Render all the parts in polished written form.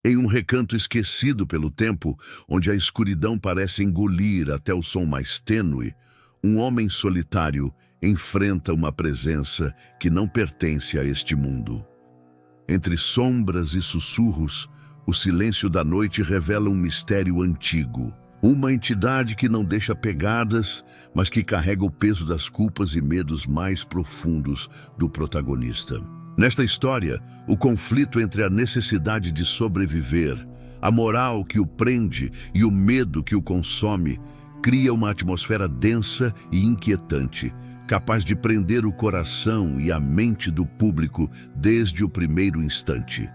Em um recanto esquecido pelo tempo, onde a escuridão parece engolir até o som mais tênue, um homem solitário enfrenta uma presença que não pertence a este mundo. Entre sombras e sussurros, o silêncio da noite revela um mistério antigo. Uma entidade que não deixa pegadas, mas que carrega o peso das culpas e medos mais profundos do protagonista. Nesta história, o conflito entre a necessidade de sobreviver, a moral que o prende e o medo que o consome, cria uma atmosfera densa e inquietante, capaz de prender o coração e a mente do público desde o primeiro instante.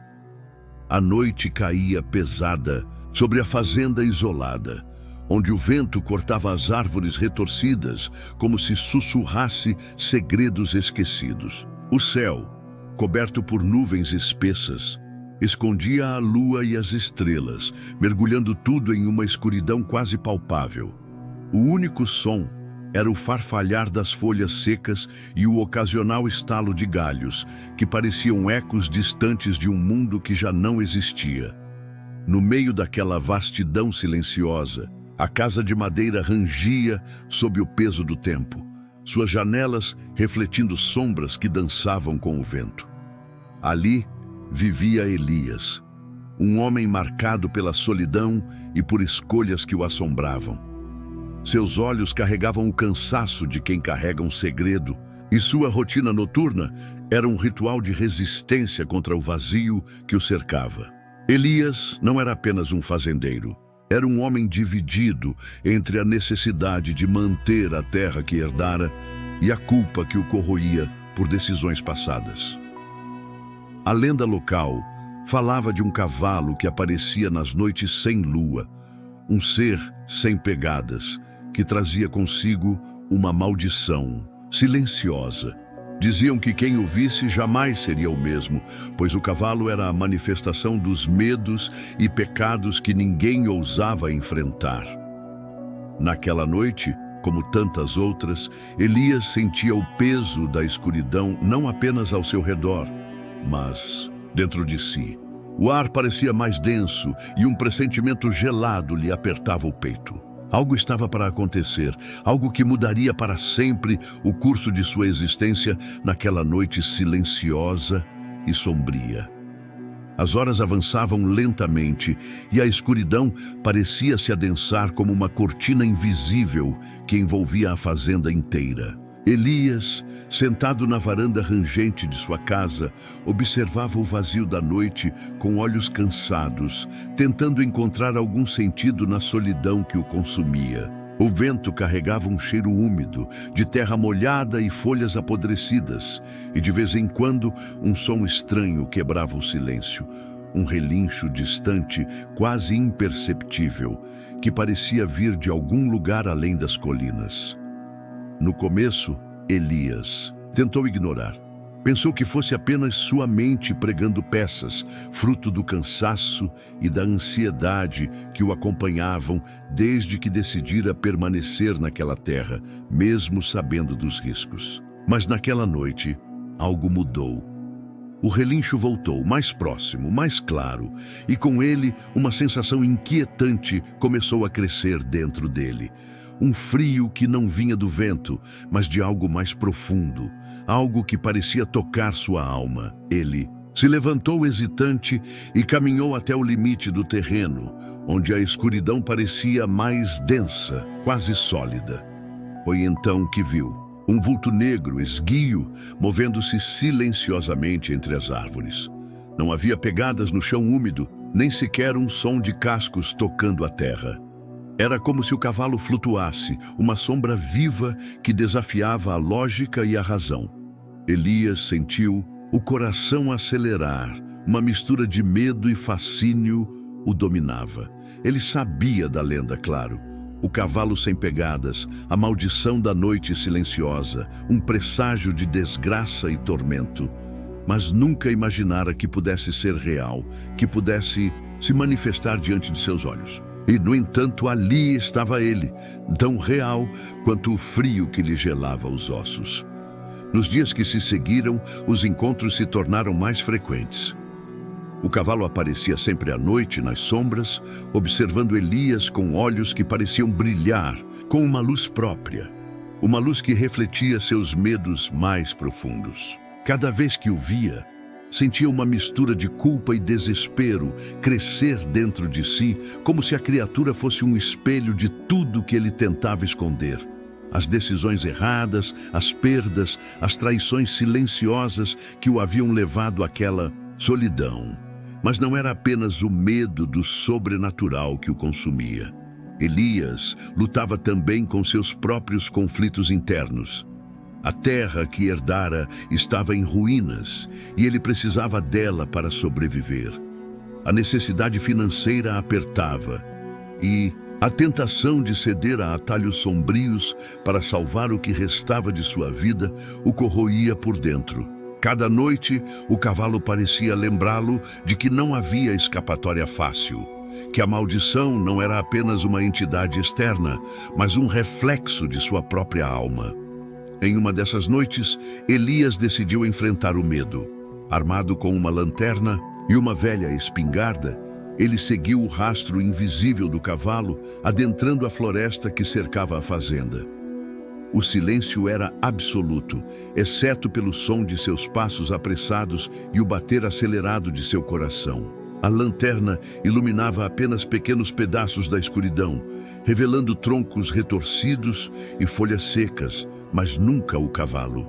A noite caía pesada sobre a fazenda isolada, onde o vento cortava as árvores retorcidas como se sussurrasse segredos esquecidos. O céu, coberto por nuvens espessas, escondia a lua e as estrelas, mergulhando tudo em uma escuridão quase palpável. O único som era o farfalhar das folhas secas e o ocasional estalo de galhos, que pareciam ecos distantes de um mundo que já não existia. No meio daquela vastidão silenciosa, a casa de madeira rangia sob o peso do tempo, suas janelas refletindo sombras que dançavam com o vento. Ali vivia Elias, um homem marcado pela solidão e por escolhas que o assombravam. Seus olhos carregavam o cansaço de quem carrega um segredo, e sua rotina noturna era um ritual de resistência contra o vazio que o cercava. Elias não era apenas um fazendeiro. Era um homem dividido entre a necessidade de manter a terra que herdara e a culpa que o corroía por decisões passadas. A lenda local falava de um cavalo que aparecia nas noites sem lua, um ser sem pegadas, que trazia consigo uma maldição silenciosa. Diziam que quem o visse jamais seria o mesmo, pois o cavalo era a manifestação dos medos e pecados que ninguém ousava enfrentar. Naquela noite, como tantas outras, Elias sentia o peso da escuridão não apenas ao seu redor, mas dentro de si. O ar parecia mais denso e um pressentimento gelado lhe apertava o peito. Algo estava para acontecer, algo que mudaria para sempre o curso de sua existência naquela noite silenciosa e sombria. As horas avançavam lentamente e a escuridão parecia se adensar como uma cortina invisível que envolvia a fazenda inteira. Elias, sentado na varanda rangente de sua casa, observava o vazio da noite com olhos cansados, tentando encontrar algum sentido na solidão que o consumia. O vento carregava um cheiro úmido, de terra molhada e folhas apodrecidas, e de vez em quando um som estranho quebrava o silêncio, um relincho distante, quase imperceptível, que parecia vir de algum lugar além das colinas. No começo, Elias tentou ignorar. Pensou que fosse apenas sua mente pregando peças, fruto do cansaço e da ansiedade que o acompanhavam desde que decidira permanecer naquela terra, mesmo sabendo dos riscos. Mas naquela noite, algo mudou. O relincho voltou, mais próximo, mais claro, e com ele uma sensação inquietante começou a crescer dentro dele. Um frio que não vinha do vento, mas de algo mais profundo, algo que parecia tocar sua alma. Ele se levantou hesitante e caminhou até o limite do terreno, onde a escuridão parecia mais densa, quase sólida. Foi então que viu um vulto negro, esguio, movendo-se silenciosamente entre as árvores. Não havia pegadas no chão úmido, nem sequer um som de cascos tocando a terra. Era como se o cavalo flutuasse, uma sombra viva que desafiava a lógica e a razão. Elias sentiu o coração acelerar, uma mistura de medo e fascínio o dominava. Ele sabia da lenda, claro. O cavalo sem pegadas, a maldição da noite silenciosa, um presságio de desgraça e tormento. Mas nunca imaginara que pudesse ser real, que pudesse se manifestar diante de seus olhos. E, no entanto, ali estava ele, tão real quanto o frio que lhe gelava os ossos. Nos dias que se seguiram, os encontros se tornaram mais frequentes. O cavalo aparecia sempre à noite, nas sombras, observando Elias com olhos que pareciam brilhar, com uma luz própria. Uma luz que refletia seus medos mais profundos. Cada vez que o via, sentia uma mistura de culpa e desespero crescer dentro de si, como se a criatura fosse um espelho de tudo que ele tentava esconder. As decisões erradas, as perdas, as traições silenciosas que o haviam levado àquela solidão. Mas não era apenas o medo do sobrenatural que o consumia. Elias lutava também com seus próprios conflitos internos. A terra que herdara estava em ruínas e ele precisava dela para sobreviver. A necessidade financeira apertava e a tentação de ceder a atalhos sombrios para salvar o que restava de sua vida o corroía por dentro. Cada noite, o cavalo parecia lembrá-lo de que não havia escapatória fácil, que a maldição não era apenas uma entidade externa, mas um reflexo de sua própria alma. Em uma dessas noites, Elias decidiu enfrentar o medo. Armado com uma lanterna e uma velha espingarda, ele seguiu o rastro invisível do cavalo, adentrando a floresta que cercava a fazenda. O silêncio era absoluto, exceto pelo som de seus passos apressados e o bater acelerado de seu coração. A lanterna iluminava apenas pequenos pedaços da escuridão, revelando troncos retorcidos e folhas secas, mas nunca o cavalo.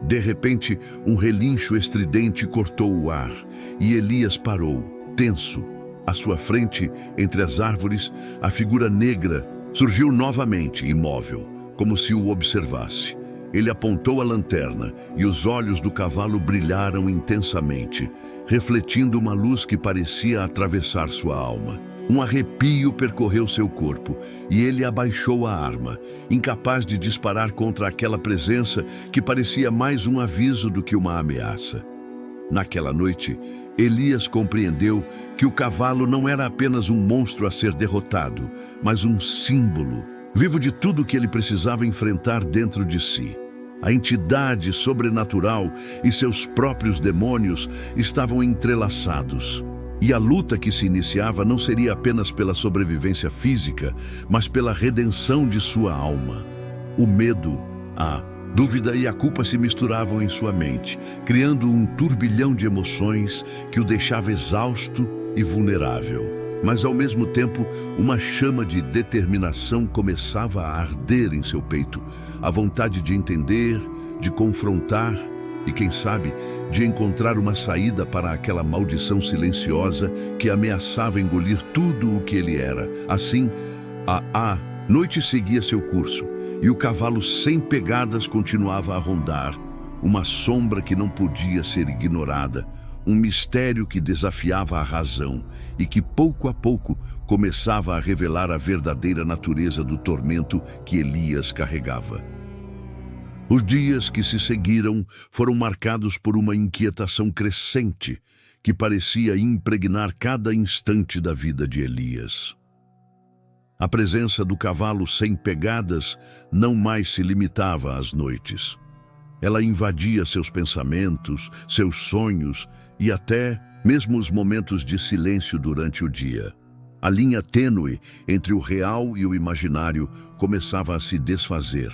De repente, um relincho estridente cortou o ar, e Elias parou, tenso. À sua frente, entre as árvores, a figura negra surgiu novamente, imóvel, como se o observasse. Ele apontou a lanterna e os olhos do cavalo brilharam intensamente, refletindo uma luz que parecia atravessar sua alma. Um arrepio percorreu seu corpo e ele abaixou a arma, incapaz de disparar contra aquela presença que parecia mais um aviso do que uma ameaça. Naquela noite, Elias compreendeu que o cavalo não era apenas um monstro a ser derrotado, mas um símbolo vivo de tudo que ele precisava enfrentar dentro de si. A entidade sobrenatural e seus próprios demônios estavam entrelaçados. E a luta que se iniciava não seria apenas pela sobrevivência física, mas pela redenção de sua alma. O medo, a dúvida e a culpa se misturavam em sua mente, criando um turbilhão de emoções que o deixava exausto e vulnerável. Mas, ao mesmo tempo, uma chama de determinação começava a arder em seu peito. A vontade de entender, de confrontar e, quem sabe, de encontrar uma saída para aquela maldição silenciosa que ameaçava engolir tudo o que ele era. Assim, a noite seguia seu curso e o cavalo sem pegadas continuava a rondar, uma sombra que não podia ser ignorada. Um mistério que desafiava a razão e que, pouco a pouco, começava a revelar a verdadeira natureza do tormento que Elias carregava. Os dias que se seguiram foram marcados por uma inquietação crescente que parecia impregnar cada instante da vida de Elias. A presença do cavalo sem pegadas não mais se limitava às noites. Ela invadia seus pensamentos, seus sonhos e até mesmo os momentos de silêncio durante o dia. A linha tênue entre o real e o imaginário começava a se desfazer,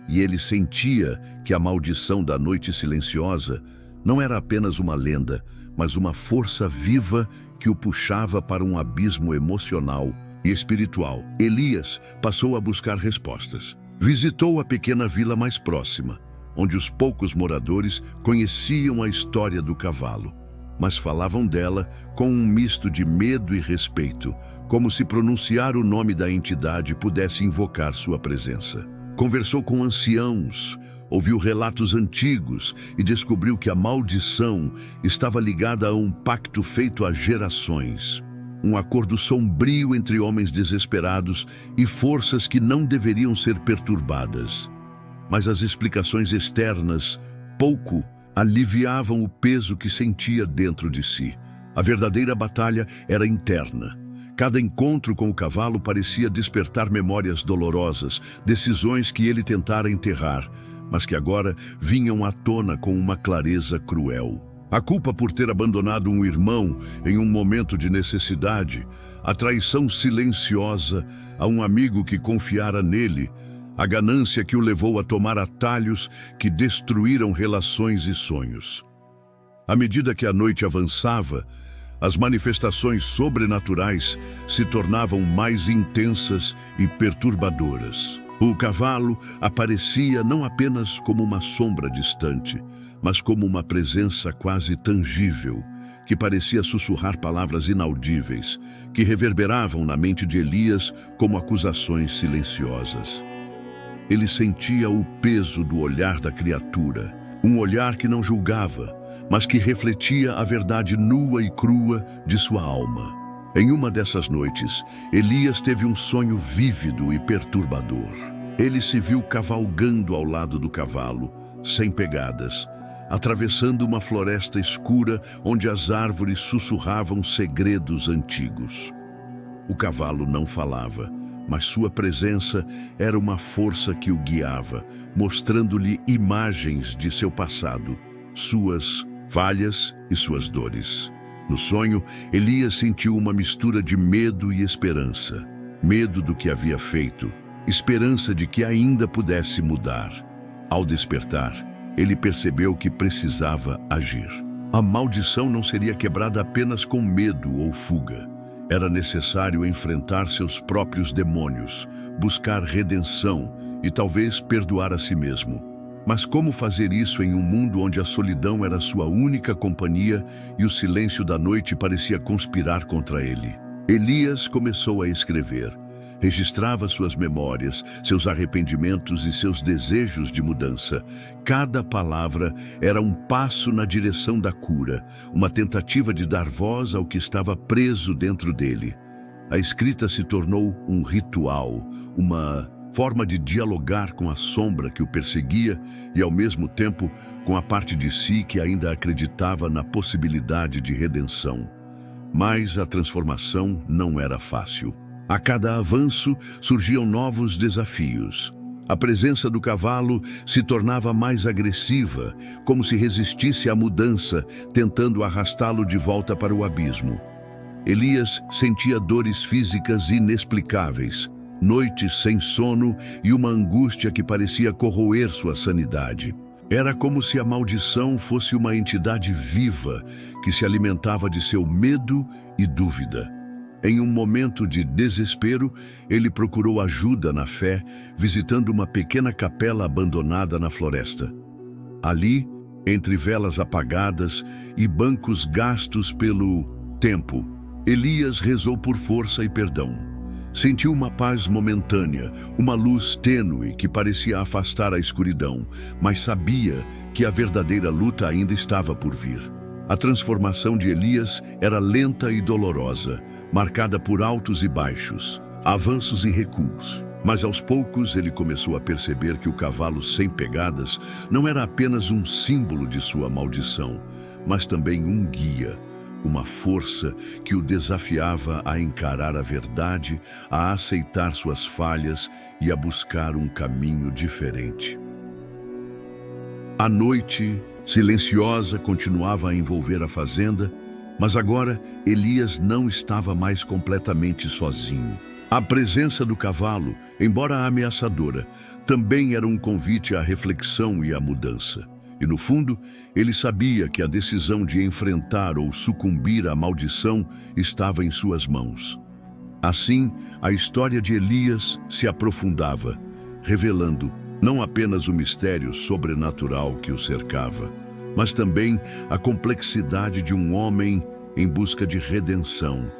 e ele sentia que a maldição da noite silenciosa não era apenas uma lenda, mas uma força viva que o puxava para um abismo emocional e espiritual. Elias passou a buscar respostas. Visitou a pequena vila mais próxima, onde os poucos moradores conheciam a história do cavalo, mas falavam dela com um misto de medo e respeito, como se pronunciar o nome da entidade pudesse invocar sua presença. Conversou com anciãos, ouviu relatos antigos e descobriu que a maldição estava ligada a um pacto feito há gerações. Um acordo sombrio entre homens desesperados e forças que não deveriam ser perturbadas. Mas as explicações externas pouco aliviavam o peso que sentia dentro de si. A verdadeira batalha era interna. Cada encontro com o cavalo parecia despertar memórias dolorosas, decisões que ele tentara enterrar, mas que agora vinham à tona com uma clareza cruel. A culpa por ter abandonado um irmão em um momento de necessidade, a traição silenciosa a um amigo que confiara nele, a ganância que o levou a tomar atalhos que destruíram relações e sonhos. À medida que a noite avançava, as manifestações sobrenaturais se tornavam mais intensas e perturbadoras. O cavalo aparecia não apenas como uma sombra distante, mas como uma presença quase tangível, que parecia sussurrar palavras inaudíveis, que reverberavam na mente de Elias como acusações silenciosas. Ele sentia o peso do olhar da criatura, um olhar que não julgava, mas que refletia a verdade nua e crua de sua alma. Em uma dessas noites, Elias teve um sonho vívido e perturbador. Ele se viu cavalgando ao lado do cavalo, sem pegadas, atravessando uma floresta escura onde as árvores sussurravam segredos antigos. O cavalo não falava, mas sua presença era uma força que o guiava, mostrando-lhe imagens de seu passado, suas falhas e suas dores. No sonho, Elias sentiu uma mistura de medo e esperança. Medo do que havia feito, esperança de que ainda pudesse mudar. Ao despertar, ele percebeu que precisava agir. A maldição não seria quebrada apenas com medo ou fuga. Era necessário enfrentar seus próprios demônios, buscar redenção e talvez perdoar a si mesmo. Mas como fazer isso em um mundo onde a solidão era sua única companhia e o silêncio da noite parecia conspirar contra ele? Elias começou a escrever. Registrava suas memórias, seus arrependimentos e seus desejos de mudança. Cada palavra era um passo na direção da cura, uma tentativa de dar voz ao que estava preso dentro dele. A escrita se tornou um ritual, uma forma de dialogar com a sombra que o perseguia e, ao mesmo tempo, com a parte de si que ainda acreditava na possibilidade de redenção. Mas a transformação não era fácil. A cada avanço surgiam novos desafios. A presença do cavalo se tornava mais agressiva, como se resistisse à mudança, tentando arrastá-lo de volta para o abismo. Elias sentia dores físicas inexplicáveis, noites sem sono e uma angústia que parecia corroer sua sanidade. Era como se a maldição fosse uma entidade viva que se alimentava de seu medo e dúvida. Em um momento de desespero, ele procurou ajuda na fé, visitando uma pequena capela abandonada na floresta. Ali, entre velas apagadas e bancos gastos pelo tempo, Elias rezou por força e perdão. Sentiu uma paz momentânea, uma luz tênue que parecia afastar a escuridão, mas sabia que a verdadeira luta ainda estava por vir. A transformação de Elias era lenta e dolorosa, marcada por altos e baixos, avanços e recuos. Mas aos poucos ele começou a perceber que o cavalo sem pegadas não era apenas um símbolo de sua maldição, mas também um guia, uma força que o desafiava a encarar a verdade, a aceitar suas falhas e a buscar um caminho diferente. A noite silenciosa continuava a envolver a fazenda, mas agora Elias não estava mais completamente sozinho. A presença do cavalo, embora ameaçadora, também era um convite à reflexão e à mudança. E no fundo, ele sabia que a decisão de enfrentar ou sucumbir à maldição estava em suas mãos. Assim, a história de Elias se aprofundava, revelando não apenas o mistério sobrenatural que o cercava, mas também a complexidade de um homem em busca de redenção,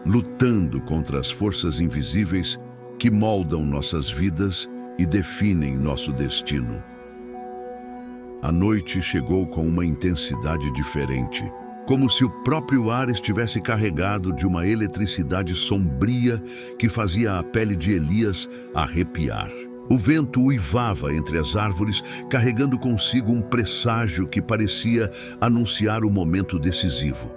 lutando contra as forças invisíveis que moldam nossas vidas e definem nosso destino. A noite chegou com uma intensidade diferente, como se o próprio ar estivesse carregado de uma eletricidade sombria que fazia a pele de Elias arrepiar. O vento uivava entre as árvores, carregando consigo um presságio que parecia anunciar o momento decisivo.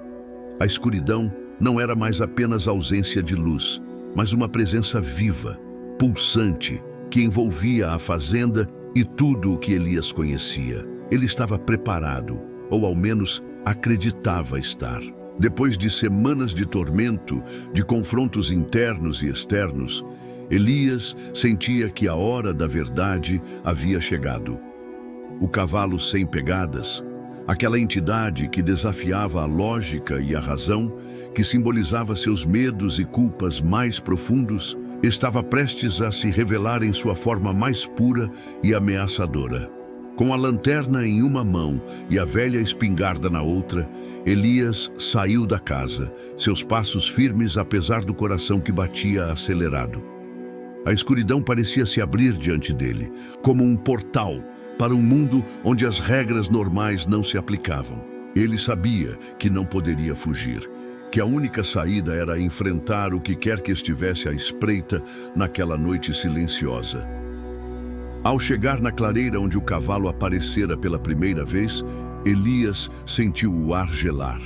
A escuridão não era mais apenas ausência de luz, mas uma presença viva, pulsante, que envolvia a fazenda e tudo o que Elias conhecia. Ele estava preparado, ou ao menos acreditava estar. Depois de semanas de tormento, de confrontos internos e externos, Elias sentia que a hora da verdade havia chegado. O cavalo sem pegadas, aquela entidade que desafiava a lógica e a razão, que simbolizava seus medos e culpas mais profundos, estava prestes a se revelar em sua forma mais pura e ameaçadora. Com a lanterna em uma mão e a velha espingarda na outra, Elias saiu da casa, seus passos firmes apesar do coração que batia acelerado. A escuridão parecia se abrir diante dele, como um portal para um mundo onde as regras normais não se aplicavam. Ele sabia que não poderia fugir, que a única saída era enfrentar o que quer que estivesse à espreita naquela noite silenciosa. Ao chegar na clareira onde o cavalo aparecera pela primeira vez, Elias sentiu o ar gelar.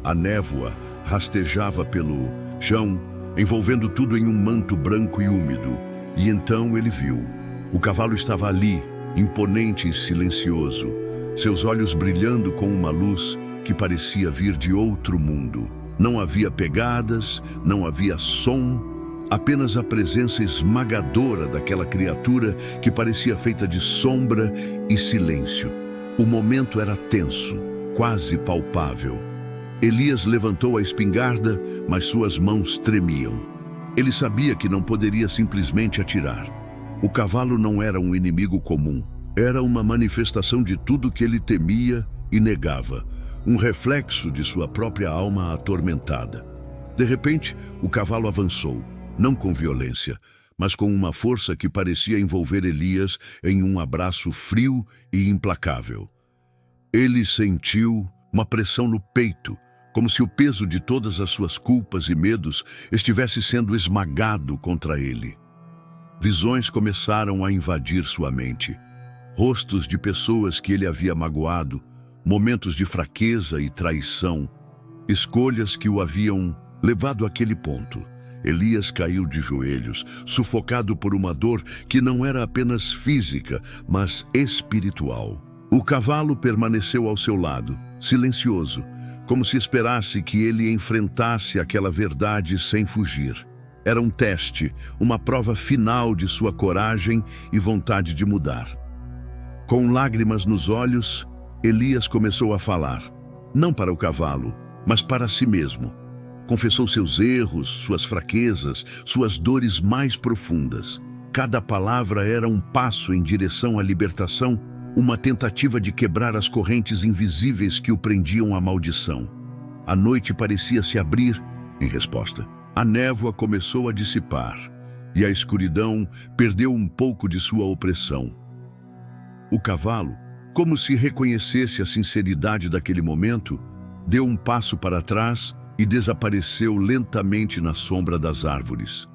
A névoa rastejava pelo chão, envolvendo tudo em um manto branco e úmido. E então ele viu. O cavalo estava ali, imponente e silencioso, seus olhos brilhando com uma luz que parecia vir de outro mundo. Não havia pegadas, não havia som, apenas a presença esmagadora daquela criatura que parecia feita de sombra e silêncio. O momento era tenso, quase palpável. Elias levantou a espingarda, mas suas mãos tremiam. Ele sabia que não poderia simplesmente atirar. O cavalo não era um inimigo comum. Era uma manifestação de tudo que ele temia e negava, um reflexo de sua própria alma atormentada. De repente, o cavalo avançou, não com violência, mas com uma força que parecia envolver Elias em um abraço frio e implacável. Ele sentiu uma pressão no peito, como se o peso de todas as suas culpas e medos estivesse sendo esmagado contra ele. Visões começaram a invadir sua mente. Rostos de pessoas que ele havia magoado, momentos de fraqueza e traição, escolhas que o haviam levado àquele ponto. Elias caiu de joelhos, sufocado por uma dor que não era apenas física, mas espiritual. O cavalo permaneceu ao seu lado, silencioso, como se esperasse que ele enfrentasse aquela verdade sem fugir. Era um teste, uma prova final de sua coragem e vontade de mudar. Com lágrimas nos olhos, Elias começou a falar, não para o cavalo, mas para si mesmo. Confessou seus erros, suas fraquezas, suas dores mais profundas. Cada palavra era um passo em direção à libertação, uma tentativa de quebrar as correntes invisíveis que o prendiam à maldição. A noite parecia se abrir em resposta. A névoa começou a dissipar e a escuridão perdeu um pouco de sua opressão. O cavalo, como se reconhecesse a sinceridade daquele momento, deu um passo para trás e desapareceu lentamente na sombra das árvores,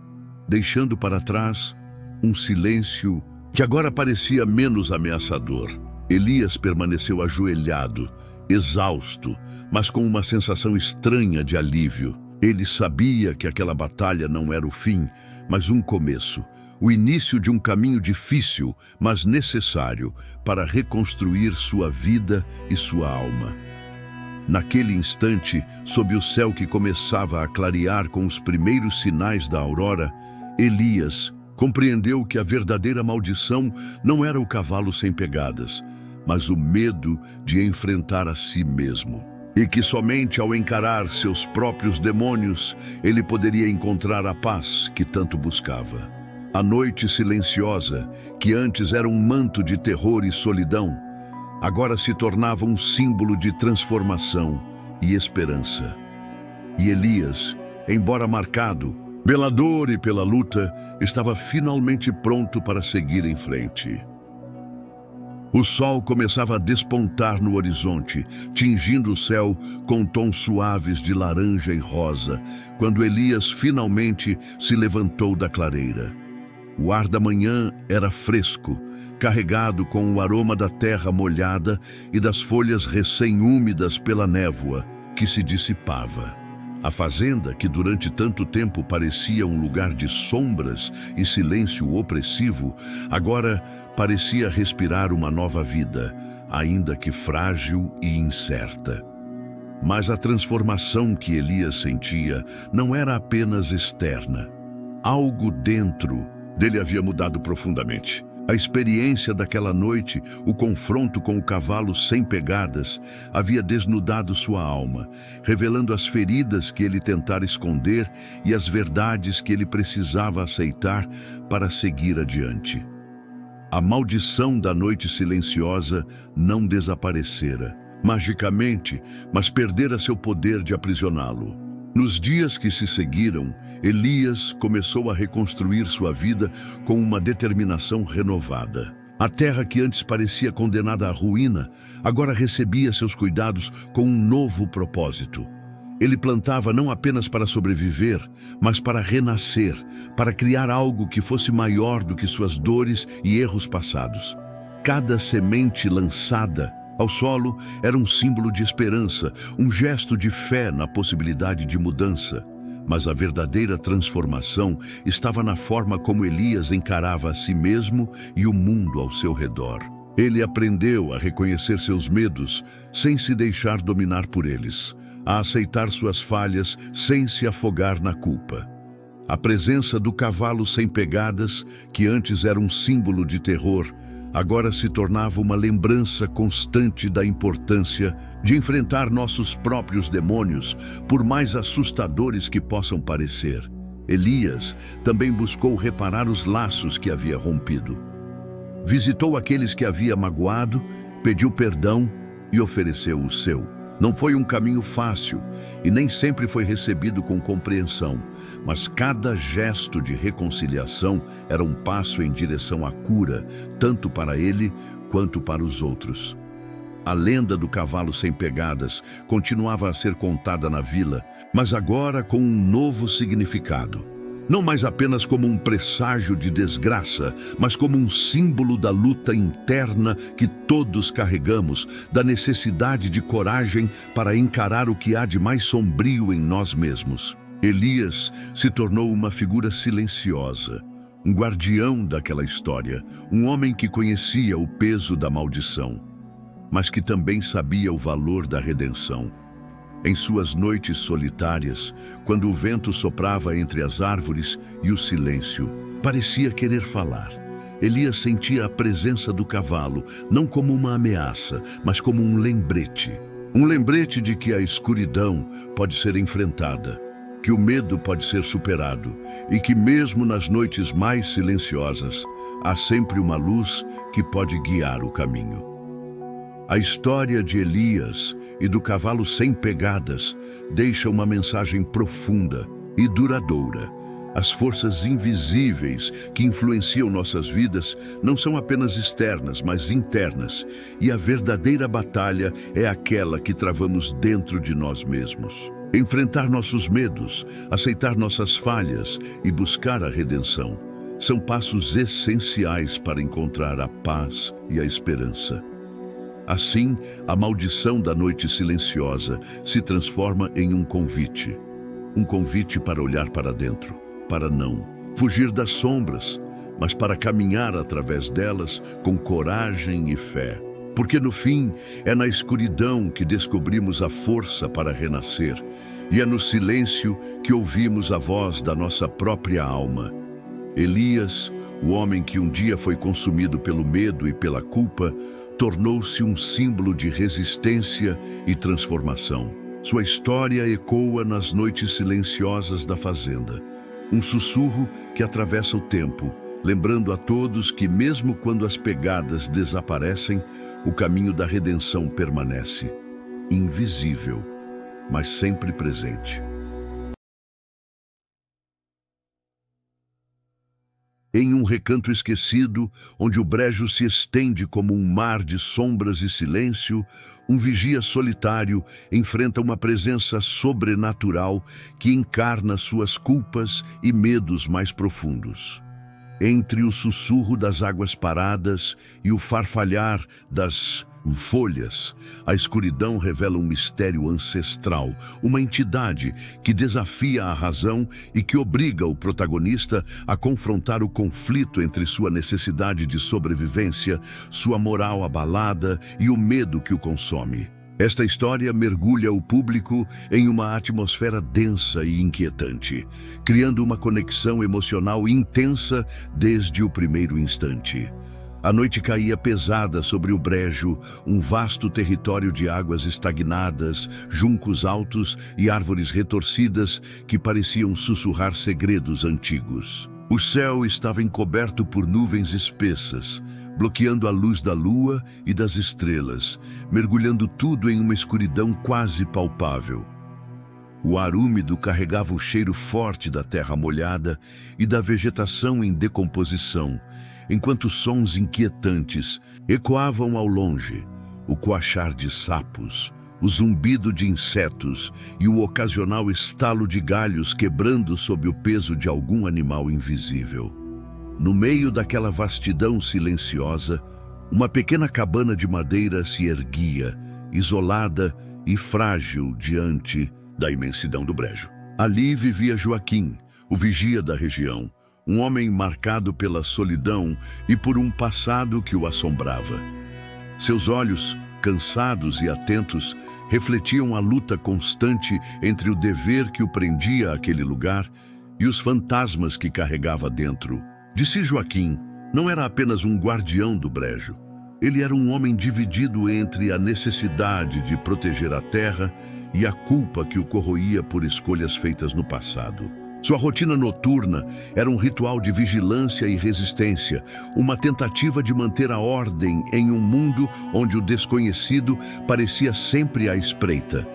deixando para trás um silêncio que agora parecia menos ameaçador. Elias permaneceu ajoelhado, exausto, mas com uma sensação estranha de alívio. Ele sabia que aquela batalha não era o fim, mas um começo, o início de um caminho difícil, mas necessário para reconstruir sua vida e sua alma. Naquele instante, sob o céu que começava a clarear com os primeiros sinais da aurora, Elias compreendeu que a verdadeira maldição não era o cavalo sem pegadas, mas o medo de enfrentar a si mesmo. E que somente ao encarar seus próprios demônios, ele poderia encontrar a paz que tanto buscava. A noite silenciosa, que antes era um manto de terror e solidão, agora se tornava um símbolo de transformação e esperança. E Elias, embora marcado pela dor e pela luta, estava finalmente pronto para seguir em frente. O sol começava a despontar no horizonte, tingindo o céu com tons suaves de laranja e rosa, quando Elias finalmente se levantou da clareira. O ar da manhã era fresco, carregado com o aroma da terra molhada e das folhas recém-úmidas pela névoa que se dissipava. A fazenda, que durante tanto tempo parecia um lugar de sombras e silêncio opressivo, agora parecia respirar uma nova vida, ainda que frágil e incerta. Mas a transformação que Elias sentia não era apenas externa. Algo dentro dele havia mudado profundamente. A experiência daquela noite, o confronto com o cavalo sem pegadas, havia desnudado sua alma, revelando as feridas que ele tentara esconder e as verdades que ele precisava aceitar para seguir adiante. A maldição da noite silenciosa não desaparecera magicamente, mas perdera seu poder de aprisioná-lo. Nos dias que se seguiram, Elias começou a reconstruir sua vida com uma determinação renovada. A terra que antes parecia condenada à ruína, agora recebia seus cuidados com um novo propósito. Ele plantava não apenas para sobreviver, mas para renascer, para criar algo que fosse maior do que suas dores e erros passados. Cada semente lançada ao solo era um símbolo de esperança, um gesto de fé na possibilidade de mudança. Mas a verdadeira transformação estava na forma como Elias encarava a si mesmo e o mundo ao seu redor. Ele aprendeu a reconhecer seus medos sem se deixar dominar por eles, a aceitar suas falhas sem se afogar na culpa. A presença do cavalo sem pegadas, que antes era um símbolo de terror, agora se tornava uma lembrança constante da importância de enfrentar nossos próprios demônios, por mais assustadores que possam parecer. Elias também buscou reparar os laços que havia rompido. Visitou aqueles que havia magoado, pediu perdão e ofereceu o seu. Não foi um caminho fácil e nem sempre foi recebido com compreensão, mas cada gesto de reconciliação era um passo em direção à cura, tanto para ele quanto para os outros. A lenda do cavalo sem pegadas continuava a ser contada na vila, mas agora com um novo significado. Não mais apenas como um presságio de desgraça, mas como um símbolo da luta interna que todos carregamos, da necessidade de coragem para encarar o que há de mais sombrio em nós mesmos. Elias se tornou uma figura silenciosa, um guardião daquela história, um homem que conhecia o peso da maldição, mas que também sabia o valor da redenção. Em suas noites solitárias, quando o vento soprava entre as árvores e o silêncio parecia querer falar, Elias sentia a presença do cavalo, não como uma ameaça, mas como um lembrete. Um lembrete de que a escuridão pode ser enfrentada, que o medo pode ser superado e que mesmo nas noites mais silenciosas, há sempre uma luz que pode guiar o caminho. A história de Elias e do cavalo sem pegadas deixa uma mensagem profunda e duradoura. As forças invisíveis que influenciam nossas vidas não são apenas externas, mas internas, e a verdadeira batalha é aquela que travamos dentro de nós mesmos. Enfrentar nossos medos, aceitar nossas falhas e buscar a redenção são passos essenciais para encontrar a paz e a esperança. Assim, a maldição da noite silenciosa se transforma em um convite para olhar para dentro, para não fugir das sombras, mas para caminhar através delas com coragem e fé. Porque no fim, é na escuridão que descobrimos a força para renascer, e é no silêncio que ouvimos a voz da nossa própria alma. Elias, o homem que um dia foi consumido pelo medo e pela culpa, tornou-se um símbolo de resistência e transformação. Sua história ecoa nas noites silenciosas da fazenda, um sussurro que atravessa o tempo, lembrando a todos que mesmo quando as pegadas desaparecem, o caminho da redenção permanece, invisível, mas sempre presente. Em um recanto esquecido, onde o brejo se estende como um mar de sombras e silêncio, um vigia solitário enfrenta uma presença sobrenatural que encarna suas culpas e medos mais profundos. Entre o sussurro das águas paradas e o farfalhar das folhas, a escuridão revela um mistério ancestral, uma entidade que desafia a razão e que obriga o protagonista a confrontar o conflito entre sua necessidade de sobrevivência, sua moral abalada e o medo que o consome. Esta história mergulha o público em uma atmosfera densa e inquietante, criando uma conexão emocional intensa desde o primeiro instante. A noite caía pesada sobre o brejo, um vasto território de águas estagnadas, juncos altos e árvores retorcidas que pareciam sussurrar segredos antigos. O céu estava encoberto por nuvens espessas, bloqueando a luz da lua e das estrelas, mergulhando tudo em uma escuridão quase palpável. O ar úmido carregava o cheiro forte da terra molhada e da vegetação em decomposição, enquanto sons inquietantes ecoavam ao longe, o coachar de sapos, o zumbido de insetos e o ocasional estalo de galhos quebrando sob o peso de algum animal invisível. No meio daquela vastidão silenciosa, uma pequena cabana de madeira se erguia, isolada e frágil diante da imensidão do brejo. Ali vivia Joaquim, o vigia da região, um homem marcado pela solidão e por um passado que o assombrava. Seus olhos, cansados e atentos, refletiam a luta constante entre o dever que o prendia àquele lugar e os fantasmas que carregava dentro. De si, Joaquim não era apenas um guardião do brejo. Ele era um homem dividido entre a necessidade de proteger a terra e a culpa que o corroía por escolhas feitas no passado. Sua rotina noturna era um ritual de vigilância e resistência, uma tentativa de manter a ordem em um mundo onde o desconhecido parecia sempre à espreita.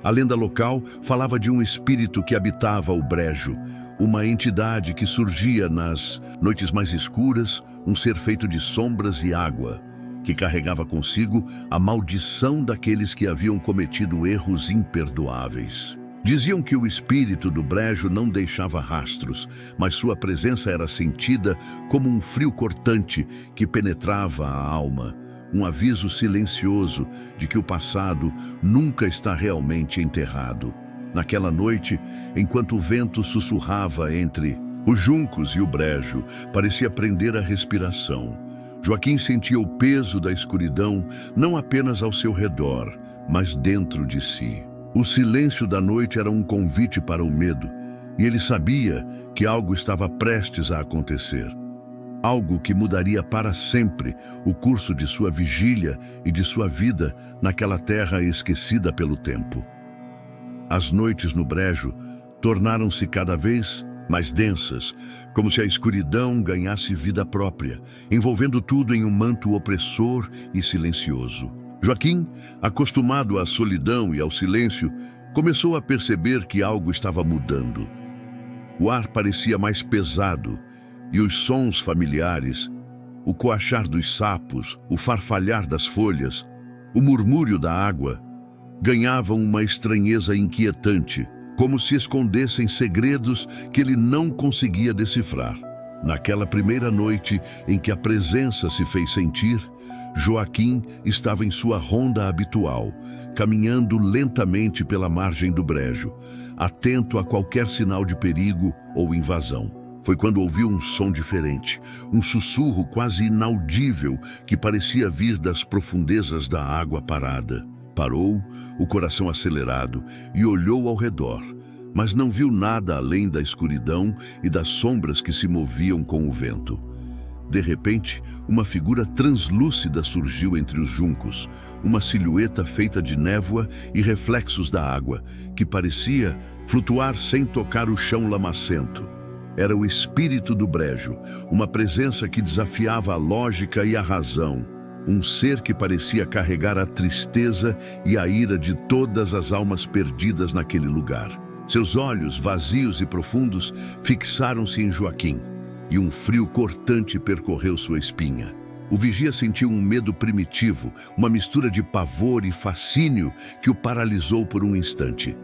A lenda local falava de um espírito que habitava o brejo, uma entidade que surgia nas noites mais escuras, um ser feito de sombras e água, que carregava consigo a maldição daqueles que haviam cometido erros imperdoáveis. Diziam que o espírito do brejo não deixava rastros, mas sua presença era sentida como um frio cortante que penetrava a alma, um aviso silencioso de que o passado nunca está realmente enterrado. Naquela noite, enquanto o vento sussurrava entre os juncos e o brejo, parecia prender a respiração. Joaquim sentia o peso da escuridão não apenas ao seu redor, mas dentro de si. O silêncio da noite era um convite para o medo, e ele sabia que algo estava prestes a acontecer. Algo que mudaria para sempre o curso de sua vigília e de sua vida naquela terra esquecida pelo tempo. As noites no brejo tornaram-se cada vez mais densas, como se a escuridão ganhasse vida própria, envolvendo tudo em um manto opressor e silencioso. Joaquim, acostumado à solidão e ao silêncio, começou a perceber que algo estava mudando. O ar parecia mais pesado e os sons familiares, o coachar dos sapos, o farfalhar das folhas, o murmúrio da água, ganhavam uma estranheza inquietante, como se escondessem segredos que ele não conseguia decifrar. Naquela primeira noite em que a presença se fez sentir, Joaquim estava em sua ronda habitual, caminhando lentamente pela margem do brejo, atento a qualquer sinal de perigo ou invasão. Foi quando ouviu um som diferente, um sussurro quase inaudível que parecia vir das profundezas da água parada. Parou, o coração acelerado, e olhou ao redor, mas não viu nada além da escuridão e das sombras que se moviam com o vento. De repente, uma figura translúcida surgiu entre os juncos, uma silhueta feita de névoa e reflexos da água, que parecia flutuar sem tocar o chão lamacento. Era o espírito do brejo, uma presença que desafiava a lógica e a razão. Um ser que parecia carregar a tristeza e a ira de todas as almas perdidas naquele lugar. Seus olhos, vazios e profundos, fixaram-se em Joaquim, e um frio cortante percorreu sua espinha. O vigia sentiu um medo primitivo, uma mistura de pavor e fascínio que o paralisou por um instante.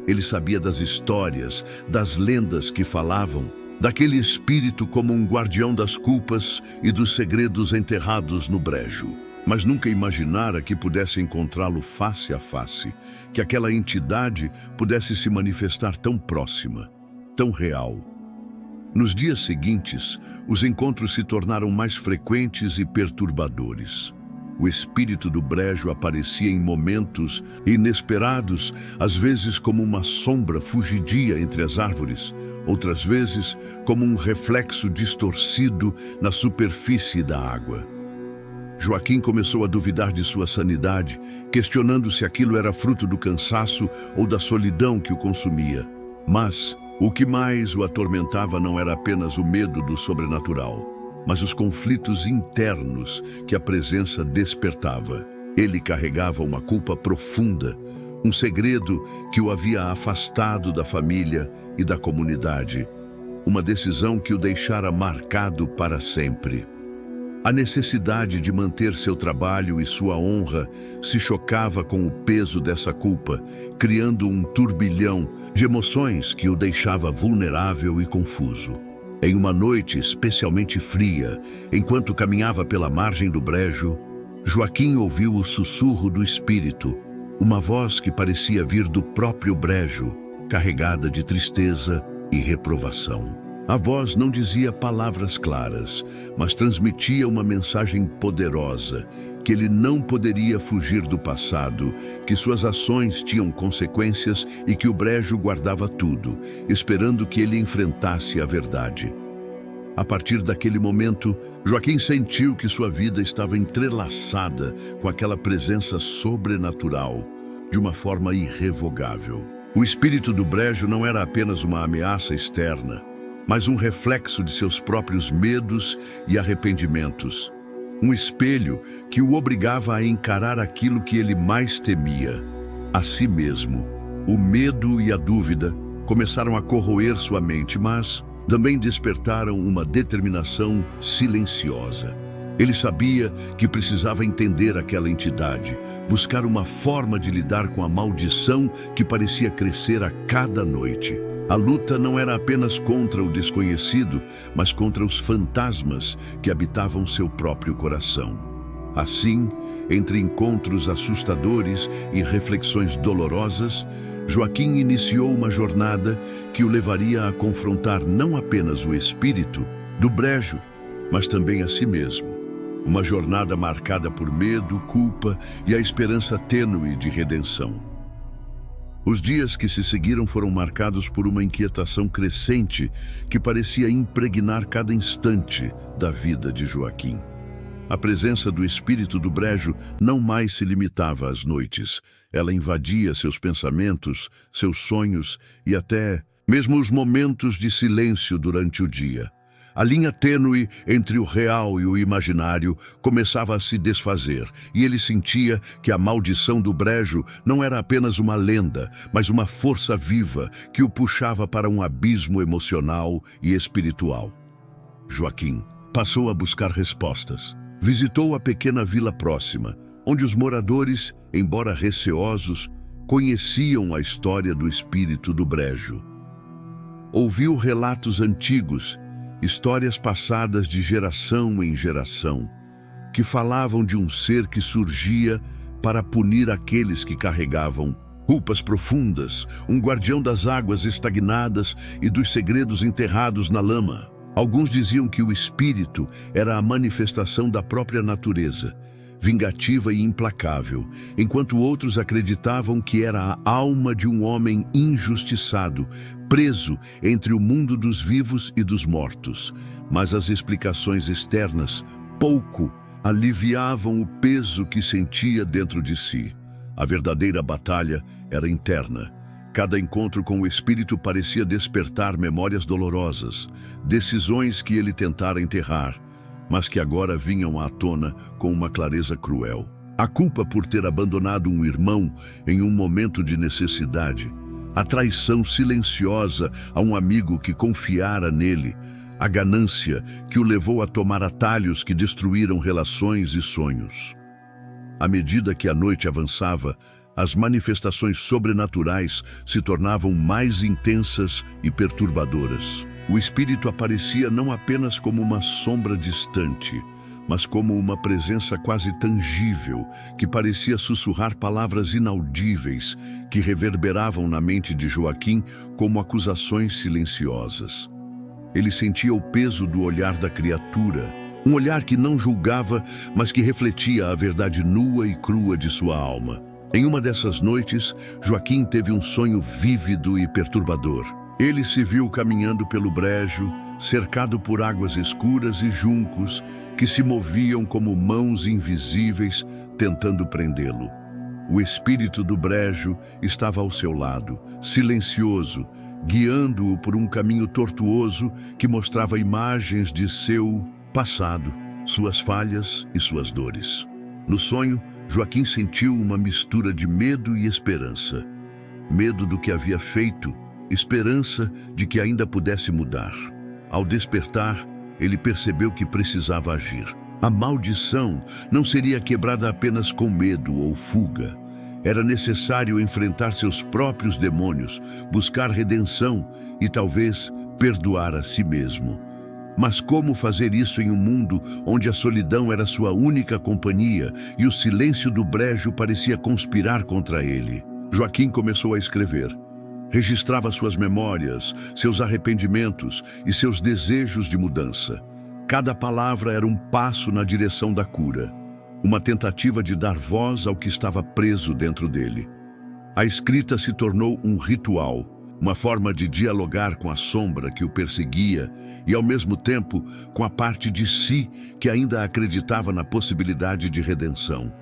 Ele sabia das histórias, das lendas que falavam, daquele espírito como um guardião das culpas e dos segredos enterrados no brejo. Mas nunca imaginara que pudesse encontrá-lo face a face, que aquela entidade pudesse se manifestar tão próxima, tão real. Nos dias seguintes, os encontros se tornaram mais frequentes e perturbadores. O espírito do brejo aparecia em momentos inesperados, às vezes como uma sombra fugidia entre as árvores, outras vezes como um reflexo distorcido na superfície da água. Joaquim começou a duvidar de sua sanidade, questionando se aquilo era fruto do cansaço ou da solidão que o consumia. Mas o que mais o atormentava não era apenas o medo do sobrenatural, mas os conflitos internos que a presença despertava. Ele carregava uma culpa profunda, um segredo que o havia afastado da família e da comunidade, uma decisão que o deixara marcado para sempre. A necessidade de manter seu trabalho e sua honra se chocava com o peso dessa culpa, criando um turbilhão de emoções que o deixava vulnerável e confuso. Em uma noite especialmente fria, enquanto caminhava pela margem do brejo, Joaquim ouviu o sussurro do espírito, uma voz que parecia vir do próprio brejo, carregada de tristeza e reprovação. A voz não dizia palavras claras, mas transmitia uma mensagem poderosa, que ele não poderia fugir do passado, que suas ações tinham consequências e que o brejo guardava tudo, esperando que ele enfrentasse a verdade. A partir daquele momento, Joaquim sentiu que sua vida estava entrelaçada com aquela presença sobrenatural, de uma forma irrevogável. O espírito do brejo não era apenas uma ameaça externa, mas um reflexo de seus próprios medos e arrependimentos. Um espelho que o obrigava a encarar aquilo que ele mais temia, a si mesmo. O medo e a dúvida começaram a corroer sua mente, mas também despertaram uma determinação silenciosa. Ele sabia que precisava entender aquela entidade, buscar uma forma de lidar com a maldição que parecia crescer a cada noite. A luta não era apenas contra o desconhecido, mas contra os fantasmas que habitavam seu próprio coração. Assim, entre encontros assustadores e reflexões dolorosas, Joaquim iniciou uma jornada que o levaria a confrontar não apenas o espírito do brejo, mas também a si mesmo. Uma jornada marcada por medo, culpa e a esperança tênue de redenção. Os dias que se seguiram foram marcados por uma inquietação crescente que parecia impregnar cada instante da vida de Joaquim. A presença do espírito do brejo não mais se limitava às noites. Ela invadia seus pensamentos, seus sonhos e até mesmo os momentos de silêncio durante o dia. A linha tênue entre o real e o imaginário começava a se desfazer, e ele sentia que a maldição do brejo não era apenas uma lenda, mas uma força viva que o puxava para um abismo emocional e espiritual. Joaquim passou a buscar respostas. Visitou a pequena vila próxima, onde os moradores, embora receosos, conheciam a história do espírito do brejo. Ouviu relatos antigos, histórias passadas de geração em geração, que falavam de um ser que surgia para punir aqueles que carregavam culpas profundas, um guardião das águas estagnadas e dos segredos enterrados na lama. Alguns diziam que o espírito era a manifestação da própria natureza, vingativa e implacável, enquanto outros acreditavam que era a alma de um homem injustiçado, preso entre o mundo dos vivos e dos mortos. Mas as explicações externas pouco aliviavam o peso que sentia dentro de si. A verdadeira batalha era interna. Cada encontro com o espírito parecia despertar memórias dolorosas, decisões que ele tentara enterrar, mas que agora vinham à tona com uma clareza cruel. A culpa por ter abandonado um irmão em um momento de necessidade, a traição silenciosa a um amigo que confiara nele, a ganância que o levou a tomar atalhos que destruíram relações e sonhos. À medida que a noite avançava, as manifestações sobrenaturais se tornavam mais intensas e perturbadoras. O espírito aparecia não apenas como uma sombra distante, mas como uma presença quase tangível, que parecia sussurrar palavras inaudíveis, que reverberavam na mente de Joaquim como acusações silenciosas. Ele sentia o peso do olhar da criatura, Um olhar que não julgava, mas que refletia a verdade nua e crua de sua alma. Em uma dessas noites, Joaquim teve um sonho vívido e perturbador. Ele se viu caminhando pelo brejo, cercado por águas escuras e juncos que se moviam como mãos invisíveis tentando prendê-lo. O espírito do brejo estava ao seu lado, silencioso, guiando-o por um caminho tortuoso que mostrava imagens de seu passado, suas falhas e suas dores. No sonho, Joaquim sentiu uma mistura de medo e esperança. Medo do que havia feito, esperança de que ainda pudesse mudar. Ao despertar, ele percebeu que precisava agir. A maldição não seria quebrada apenas com medo ou fuga. Era necessário enfrentar seus próprios demônios, buscar redenção e talvez perdoar a si mesmo. Mas como fazer isso em um mundo onde a solidão era sua única companhia e o silêncio do brejo parecia conspirar contra ele? Joaquim começou a escrever. Registrava suas memórias, seus arrependimentos e seus desejos de mudança. Cada palavra era um passo na direção da cura, uma tentativa de dar voz ao que estava preso dentro dele. A escrita se tornou um ritual, uma forma de dialogar com a sombra que o perseguia e, ao mesmo tempo, com a parte de si que ainda acreditava na possibilidade de redenção.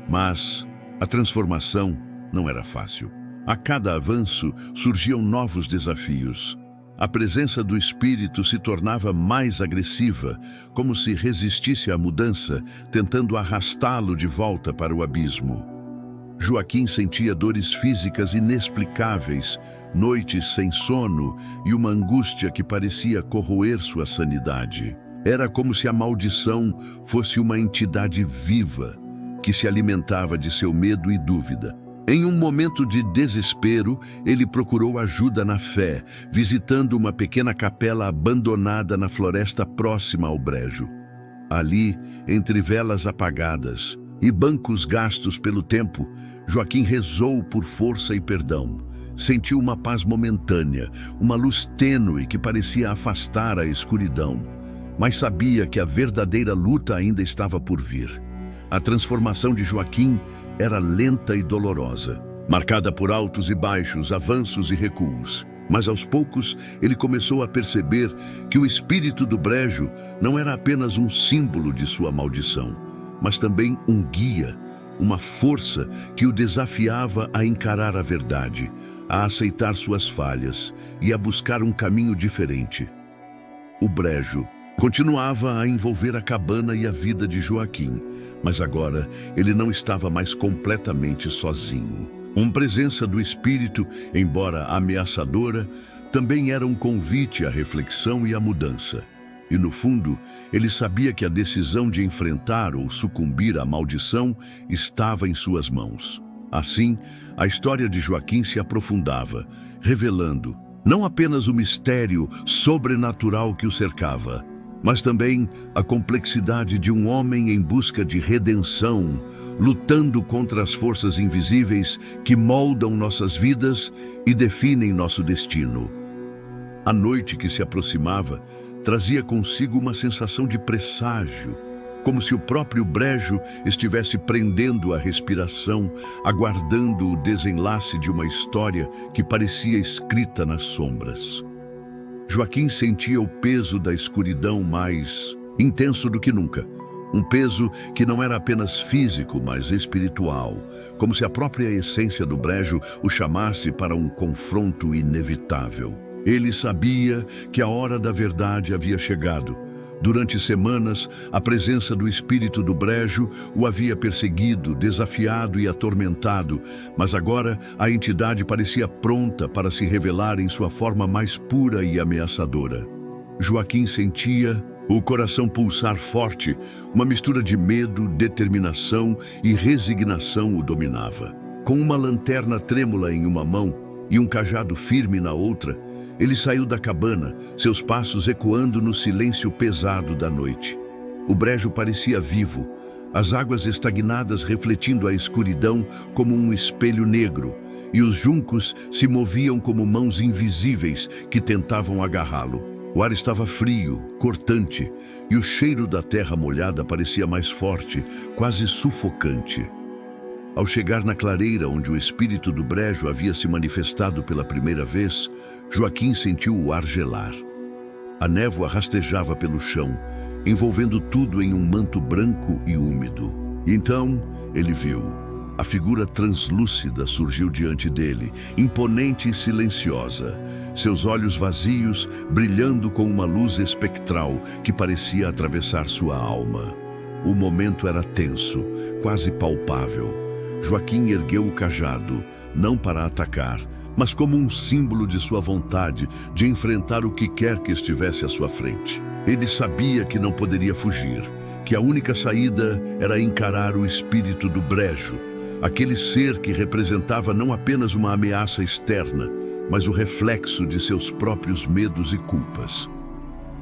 Mas a transformação não era fácil. A cada avanço surgiam novos desafios. A presença do espírito se tornava mais agressiva, como se resistisse à mudança, tentando arrastá-lo de volta para o abismo. Joaquim sentia dores físicas inexplicáveis, noites sem sono e uma angústia que parecia corroer sua sanidade. Era como se a maldição fosse uma entidade viva, que se alimentava de seu medo e dúvida. Em um momento de desespero, ele procurou ajuda na fé, visitando uma pequena capela abandonada na floresta próxima ao brejo. Ali, entre velas apagadas e bancos gastos pelo tempo, Joaquim rezou por força e perdão. Sentiu uma paz momentânea, uma luz tênue que parecia afastar a escuridão, mas sabia que a verdadeira luta ainda estava por vir. A transformação de Joaquim era lenta e dolorosa, marcada por altos e baixos, avanços e recuos. Mas aos poucos ele começou a perceber que o espírito do brejo não era apenas um símbolo de sua maldição, mas também um guia, uma força que o desafiava a encarar a verdade, a aceitar suas falhas e a buscar um caminho diferente. O brejo continuava a envolver a cabana e a vida de Joaquim, mas agora ele não estava mais completamente sozinho. Uma presença do espírito, embora ameaçadora, também era um convite à reflexão e à mudança. E no fundo, ele sabia que a decisão de enfrentar ou sucumbir à maldição estava em suas mãos. Assim, a história de Joaquim se aprofundava, revelando não apenas o mistério sobrenatural que o cercava, mas também a complexidade de um homem em busca de redenção, lutando contra as forças invisíveis que moldam nossas vidas e definem nosso destino. A noite que se aproximava trazia consigo uma sensação de presságio, como se o próprio brejo estivesse prendendo a respiração, aguardando o desenlace de uma história que parecia escrita nas sombras. Joaquim sentia o peso da escuridão mais intenso do que nunca. Um peso que não era apenas físico, mas espiritual, como se a própria essência do brejo o chamasse para um confronto inevitável. Ele sabia que a hora da verdade havia chegado. Durante semanas, a presença do espírito do brejo o havia perseguido, desafiado e atormentado, mas agora a entidade parecia pronta para se revelar em sua forma mais pura e ameaçadora. Joaquim sentia o coração pulsar forte, uma mistura de medo, determinação e resignação o dominava. Com uma lanterna trêmula em uma mão e um cajado firme na outra, ele saiu da cabana, seus passos ecoando no silêncio pesado da noite. O brejo parecia vivo, as águas estagnadas refletindo a escuridão como um espelho negro, e os juncos se moviam como mãos invisíveis que tentavam agarrá-lo. O ar estava frio, cortante, e o cheiro da terra molhada parecia mais forte, quase sufocante. Ao chegar na clareira onde o espírito do brejo havia se manifestado pela primeira vez, Joaquim sentiu o ar gelar. A névoa rastejava pelo chão, envolvendo tudo em um manto branco e úmido. E então ele viu. A figura translúcida surgiu diante dele, imponente e silenciosa, seus olhos vazios brilhando com uma luz espectral que parecia atravessar sua alma. O momento era tenso, quase palpável. Joaquim ergueu o cajado, não para atacar, mas como um símbolo de sua vontade de enfrentar o que quer que estivesse à sua frente. Ele sabia que não poderia fugir, que a única saída era encarar o espírito do brejo, aquele ser que representava não apenas uma ameaça externa, mas o reflexo de seus próprios medos e culpas.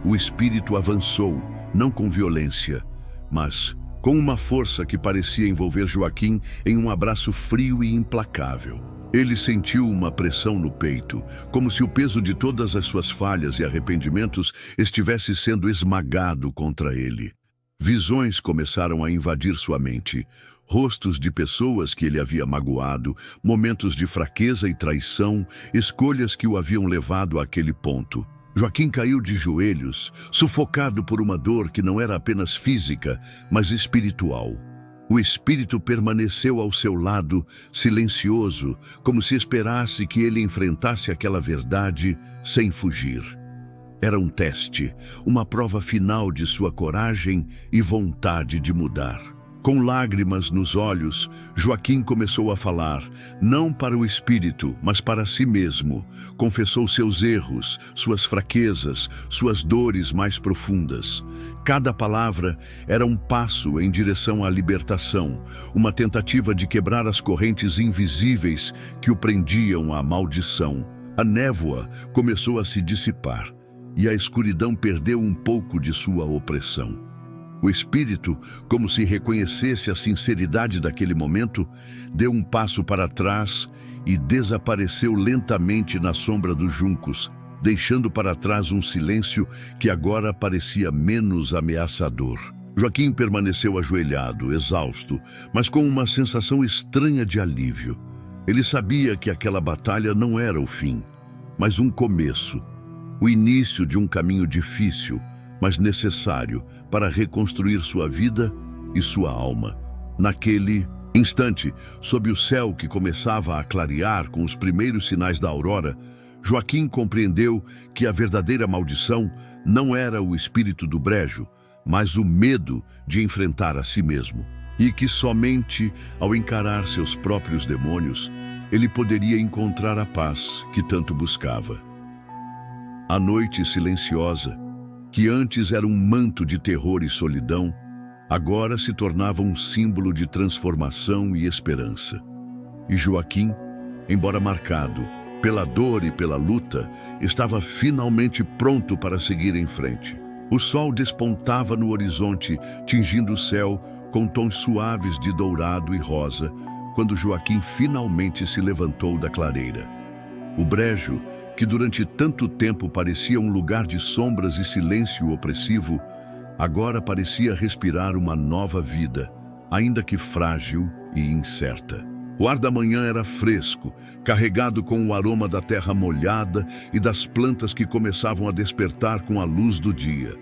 O espírito avançou, não com violência, mas com uma força que parecia envolver Joaquim em um abraço frio e implacável. Ele sentiu uma pressão no peito, como se o peso de todas as suas falhas e arrependimentos estivesse sendo esmagado contra ele. Visões começaram a invadir sua mente. Rostos de pessoas que ele havia magoado, momentos de fraqueza e traição, escolhas que o haviam levado àquele ponto. Joaquim caiu de joelhos, sufocado por uma dor que não era apenas física, mas espiritual. O espírito permaneceu ao seu lado, silencioso, como se esperasse que ele enfrentasse aquela verdade sem fugir. Era um teste, uma prova final de sua coragem e vontade de mudar. Com lágrimas nos olhos, Joaquim começou a falar, não para o espírito, mas para si mesmo. Confessou seus erros, suas fraquezas, suas dores mais profundas. Cada palavra era um passo em direção à libertação, uma tentativa de quebrar as correntes invisíveis que o prendiam à maldição. A névoa começou a se dissipar e a escuridão perdeu um pouco de sua opressão. O espírito, como se reconhecesse a sinceridade daquele momento, deu um passo para trás e desapareceu lentamente na sombra dos juncos, deixando para trás um silêncio que agora parecia menos ameaçador. Joaquim permaneceu ajoelhado, exausto, mas com uma sensação estranha de alívio. Ele sabia que aquela batalha não era o fim, mas um começo, o início de um caminho difícil, mas necessário para reconstruir sua vida e sua alma. Naquele instante, sob o céu que começava a clarear com os primeiros sinais da aurora, Joaquim compreendeu que a verdadeira maldição não era o espírito do brejo, mas o medo de enfrentar a si mesmo. E que somente ao encarar seus próprios demônios, ele poderia encontrar a paz que tanto buscava. A noite silenciosa, que antes era um manto de terror e solidão, agora se tornava um símbolo de transformação e esperança. E Joaquim, embora marcado pela dor e pela luta, estava finalmente pronto para seguir em frente. O sol despontava no horizonte, tingindo o céu com tons suaves de dourado e rosa, quando Joaquim finalmente se levantou da clareira. O brejo, que durante tanto tempo parecia um lugar de sombras e silêncio opressivo, agora parecia respirar uma nova vida, ainda que frágil e incerta. O ar da manhã era fresco, carregado com o aroma da terra molhada e das plantas que começavam a despertar com a luz do dia.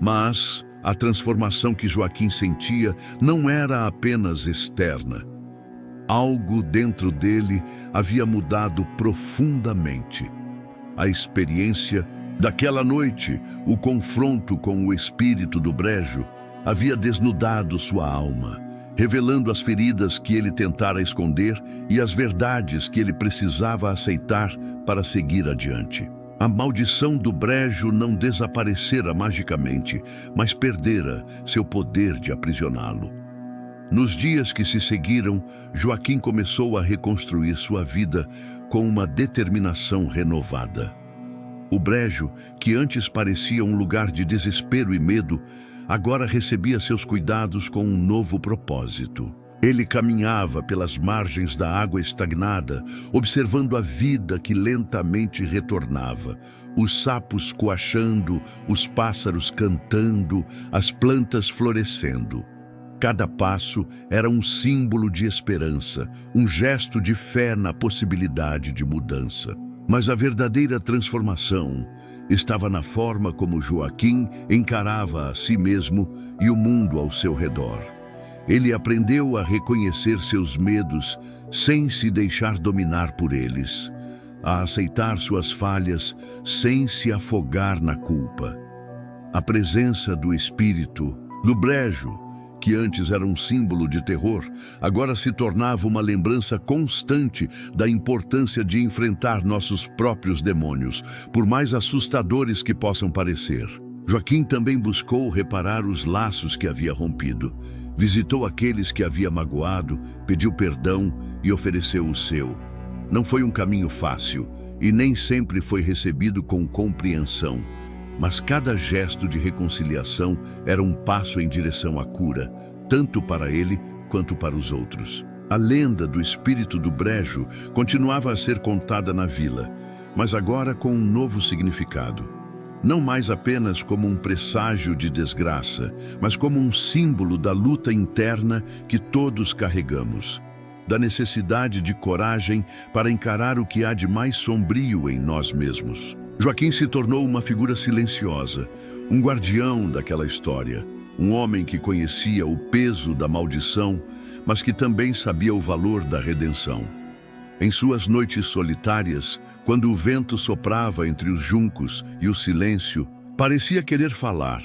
Mas a transformação que Joaquim sentia não era apenas externa. Algo dentro dele havia mudado profundamente. A experiência daquela noite, o confronto com o espírito do brejo, havia desnudado sua alma, revelando as feridas que ele tentara esconder e as verdades que ele precisava aceitar para seguir adiante. A maldição do brejo não desaparecera magicamente, mas perdera seu poder de aprisioná-lo. Nos dias que se seguiram, Joaquim começou a reconstruir sua vida com uma determinação renovada. O brejo, que antes parecia um lugar de desespero e medo, agora recebia seus cuidados com um novo propósito. Ele caminhava pelas margens da água estagnada, observando a vida que lentamente retornava. Os sapos coachando, os pássaros cantando, as plantas florescendo. Cada passo era um símbolo de esperança, um gesto de fé na possibilidade de mudança. Mas a verdadeira transformação estava na forma como Joaquim encarava a si mesmo e o mundo ao seu redor. Ele aprendeu a reconhecer seus medos sem se deixar dominar por eles, a aceitar suas falhas sem se afogar na culpa. A presença do espírito no brejo, que antes era um símbolo de terror, agora se tornava uma lembrança constante da importância de enfrentar nossos próprios demônios, por mais assustadores que possam parecer. Joaquim também buscou reparar os laços que havia rompido. Visitou aqueles que havia magoado, pediu perdão e ofereceu o seu. Não foi um caminho fácil e nem sempre foi recebido com compreensão. Mas cada gesto de reconciliação era um passo em direção à cura, tanto para ele quanto para os outros. A lenda do espírito do brejo continuava a ser contada na vila, mas agora com um novo significado. Não mais apenas como um presságio de desgraça, mas como um símbolo da luta interna que todos carregamos, da necessidade de coragem para encarar o que há de mais sombrio em nós mesmos. Joaquim se tornou uma figura silenciosa, um guardião daquela história, um homem que conhecia o peso da maldição, mas que também sabia o valor da redenção. Em suas noites solitárias, quando o vento soprava entre os juncos e o silêncio parecia querer falar,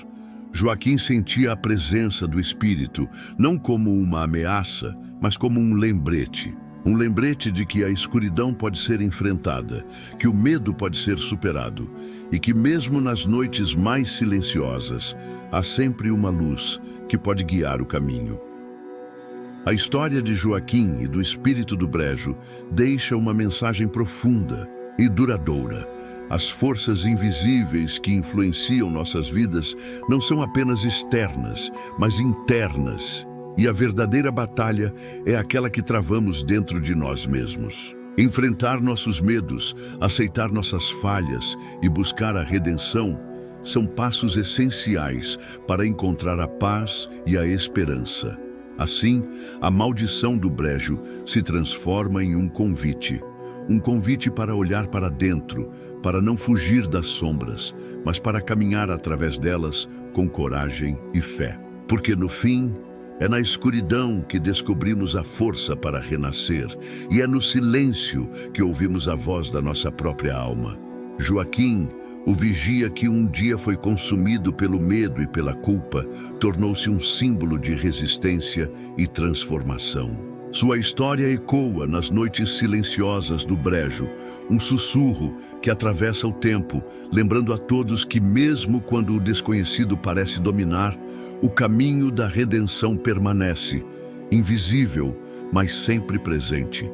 Joaquim sentia a presença do Espírito, não como uma ameaça, mas como um lembrete. Um lembrete de que a escuridão pode ser enfrentada, que o medo pode ser superado e que mesmo nas noites mais silenciosas, há sempre uma luz que pode guiar o caminho. A história de Joaquim e do espírito do brejo deixa uma mensagem profunda e duradoura. As forças invisíveis que influenciam nossas vidas não são apenas externas, mas internas. E a verdadeira batalha é aquela que travamos dentro de nós mesmos. Enfrentar nossos medos, aceitar nossas falhas e buscar a redenção são passos essenciais para encontrar a paz e a esperança. Assim, a maldição do brejo se transforma em um convite para olhar para dentro, para não fugir das sombras, mas para caminhar através delas com coragem e fé. Porque no fim, é na escuridão que descobrimos a força para renascer, e é no silêncio que ouvimos a voz da nossa própria alma. Joaquim, o vigia que um dia foi consumido pelo medo e pela culpa, tornou-se um símbolo de resistência e transformação. Sua história ecoa nas noites silenciosas do brejo, um sussurro que atravessa o tempo, lembrando a todos que mesmo quando o desconhecido parece dominar, o caminho da redenção permanece, invisível, mas sempre presente.